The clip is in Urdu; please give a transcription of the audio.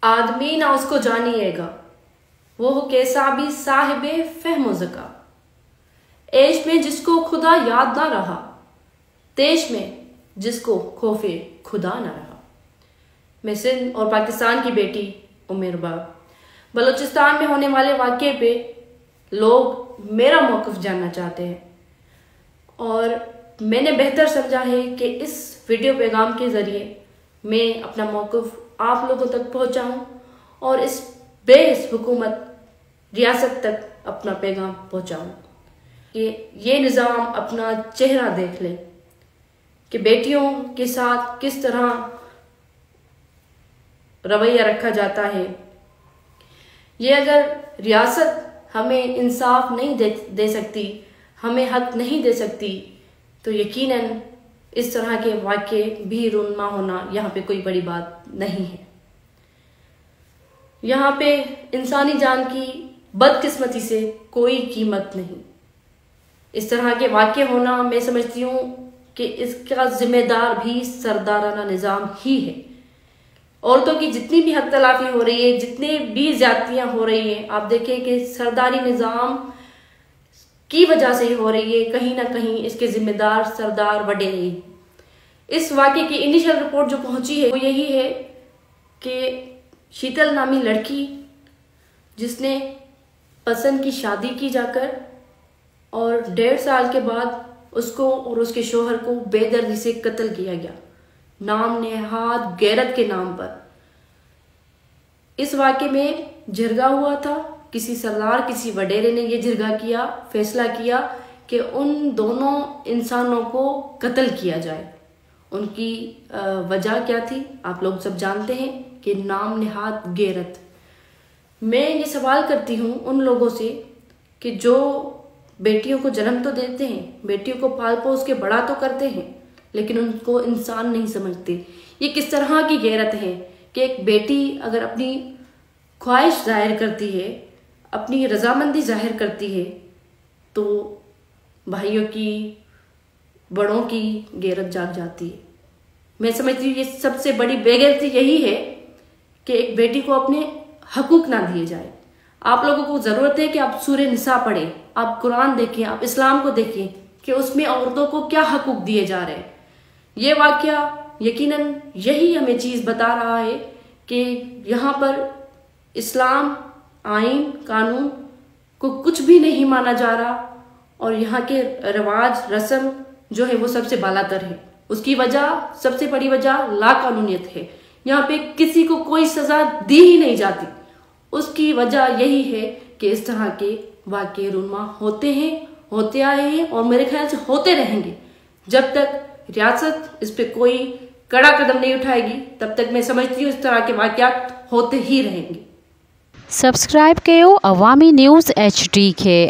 آدمی نہ اس کو جانیے گا، وہ کیسا بھی صاحب فہم و ذکا، عیش میں جس کو خدا یاد نہ رہا، تیش میں جس کو خوف خدا نہ رہا۔ میں سندھ اور پاکستان کی بیٹی رباب۔ بلوچستان میں ہونے والے واقعے پہ لوگ میرا موقف جاننا چاہتے ہیں، اور میں نے بہتر سمجھا ہے کہ اس ویڈیو پیغام کے ذریعے میں اپنا موقف آپ لوگوں تک پہنچاؤں اور اس بیس حکومت ریاست تک اپنا پیغام پہنچاؤں کہ یہ نظام اپنا چہرہ دیکھ لے کہ بیٹیوں کے ساتھ کس طرح رویہ رکھا جاتا ہے۔ یہ اگر ریاست ہمیں انصاف نہیں دے سکتی، ہمیں حق نہیں دے سکتی، تو یقیناً اس طرح کے واقعے بھی رونما ہونا یہاں پہ کوئی بڑی بات نہیں ہے۔ یہاں پہ انسانی جان کی بدقسمتی سے کوئی قیمت نہیں۔ اس طرح کے واقع ہونا میں سمجھتی ہوں کہ اس کا ذمہ دار بھی سردارانہ نظام ہی ہے۔ عورتوں کی جتنی بھی حق تلافی ہو رہی ہے، جتنے بھی زیادتیاں ہو رہی ہیں، آپ دیکھیں کہ سرداری نظام کی وجہ سے ہی ہو رہی ہے، کہیں نہ کہیں اس کے ذمہ دار سردار وڈیرے ہیں۔ اس واقعے کی انیشل رپورٹ جو پہنچی ہے وہ یہی ہے کہ شیتل نامی لڑکی جس نے پسند کی شادی کی جا کر، اور 1.5 سال کے بعد اس کو اور اس کے شوہر کو بے دردی سے قتل کیا گیا، نام نہاد غیرت کے نام پر۔ اس واقعے میں جرگہ ہوا تھا، کسی سردار کسی وڈیرے نے یہ جرگہ کیا، فیصلہ کیا کہ ان دونوں انسانوں کو قتل کیا جائے۔ ان کی وجہ کیا تھی آپ لوگ سب جانتے ہیں کہ نام نہاد غیرت۔ میں یہ سوال کرتی ہوں ان لوگوں سے کہ جو بیٹیوں کو جنم تو دیتے ہیں، بیٹیوں کو پال پوس کے بڑا تو کرتے ہیں، لیکن ان کو انسان نہیں سمجھتے۔ یہ کس طرح کی غیرت ہے کہ ایک بیٹی اگر اپنی خواہش ظاہر کرتی ہے، اپنی رضامندی ظاہر کرتی ہے، تو بھائیوں کی، بڑوں کی غیرت جاگ جاتی ہے۔ میں سمجھتی ہوں یہ سب سے بڑی بے غیرتی یہی ہے کہ ایک بیٹی کو اپنے حقوق نہ دیے جائے۔ آپ لوگوں کو ضرورت ہے کہ آپ سورہ نساء پڑھیں، آپ قرآن دیکھیں، آپ اسلام کو دیکھیں کہ اس میں عورتوں کو کیا حقوق دیے جا رہے ہیں۔ یہ واقعہ یقیناً یہی ہمیں چیز بتا رہا ہے کہ یہاں پر اسلام، آئین، قانون کو کچھ بھی نہیں مانا جا رہا، اور یہاں کے رواج رسم جو ہے وہ سب سے بالا تر ہے۔ اس کی وجہ، سب سے بڑی وجہ لا قانونیت ہے۔ یہاں پہ کسی کو کوئی سزا دی ہی نہیں جاتی۔ اس کی وجہ یہی ہے کہ اس طرح کے واقعے رونما ہوتے ہیں، ہوتے آئے ہیں، اور میرے خیال سے ہوتے رہیں گے۔ جب تک ریاست اس پہ کوئی کڑا قدم نہیں اٹھائے گی، تب تک میں سمجھتی ہوں اس طرح کے واقعات ہوتے ہی رہیں گے۔ سبسکرائب کیو عوامی نیوز HD کے،